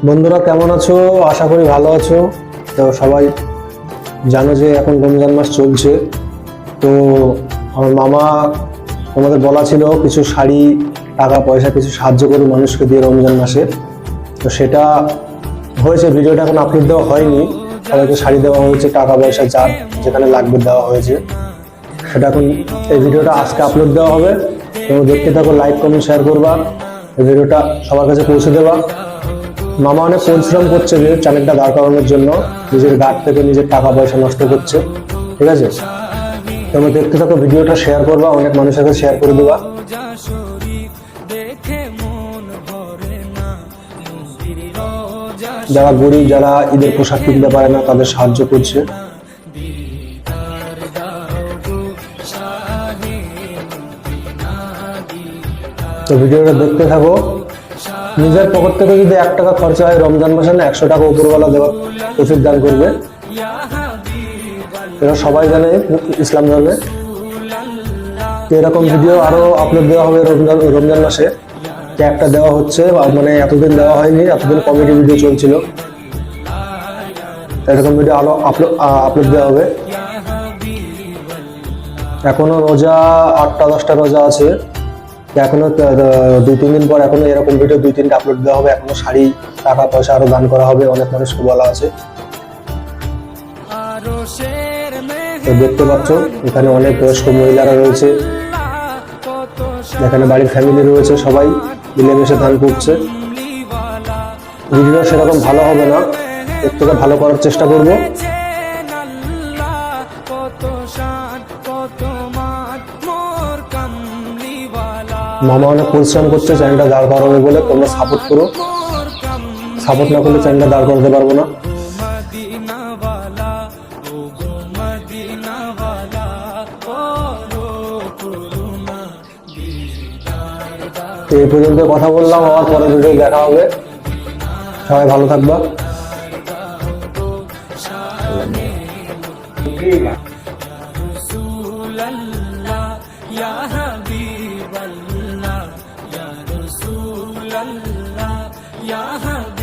বন্ধুরা কেমন আছো? আশা করি ভালো আছো। তো সবাই জানো যে এখন রমজান মাস চলছে। তো আমার মামা আমাদের বলা ছিল কিছু শাড়ি, টাকা পয়সা কিছু সাহায্য করুন মানুষকে দিয়ে রমজান মাসে। তো সেটা হয়েছে, ভিডিওটা এখন আপলোড দেওয়া হয়নি। সবাইকে শাড়ি দেওয়া হয়েছে, টাকা পয়সা যার যেখানে লাগবে দেওয়া হয়েছে। সেটা এখন এই ভিডিওটা আজকে আপলোড দেওয়া হবে। তোমরা দেখতে থাকো, লাইক কমেন্ট শেয়ার করবা, এই ভিডিওটা সবার কাছে পৌঁছে দেবা। মামা অনেক পরিশ্রম করছে যে চ্যানেলটা দাঁড় করানোর জন্য, নিজের গাড় থেকে নিজের টাকা পয়সা নষ্ট করছে। ঠিক আছে, তোমরা দেখতে থাকো, ভিডিওটা শেয়ার করবা, অনেক মানুষের কাছে শেয়ার করে দেবা। যারা গরিব, যারা ঈদের পোশাক কিনতে পারে না, তাদের সাহায্য করছে। তো ভিডিওটা দেখতে থাকো। নিজের পকেট থেকে যদি 1 টাকা খরচা হয় রমজান মাসে, না 100 টাকা উপরওয়ালা দেওয়ার তৌফিক দান করবে। এটা সবাই জানে ইসলাম ধর্মে। এরকম ভিডিও আরো আপলোড দেওয়া হবে রমজান মাসে। একটা দেওয়া হচ্ছে, মানে এতদিন দেওয়া হয়নি, এতদিন কমেডি ভিডিও চলছিল। এরকম ভিডিও আরো আপলোড দেওয়া হবে। এখনো রোজা 8টা 10টা রোজা আছে। এখনো 2-3 দিন পর এখনো এরকম ভিডিও 2-3টা আপলোড দেওয়া হবে। এখনো শাড়ি, টাকা পয়সা আরো দান করা হবে, অনেক মানুষকে বলা আছে। তো দেখতে পাচ্ছ এখানে অনেক বয়স্ক মহিলারা রয়েছে, এখানে বাড়ির ফ্যামিলি রয়েছে, সবাই মিলেমিশে দান করছে। ভিডিও সেরকম ভালো হবে না, এর থেকে ভালো করার চেষ্টা করব। মামা অনেক পরিশ্রম করছে চ্যানেলটা দাঁড় করাবে বলে, তোমরা সাপোর্ট করো। সাপোর্ট না করলে চ্যানেলটা দাঁড় করাতে পারবো না। এই পর্যন্ত কথা বললাম, আবার পরের ভিডিও দেখা হবে। সবাই ভালো থাকবা। Ya Habiballah, Ya Rasulallah, Ya Habib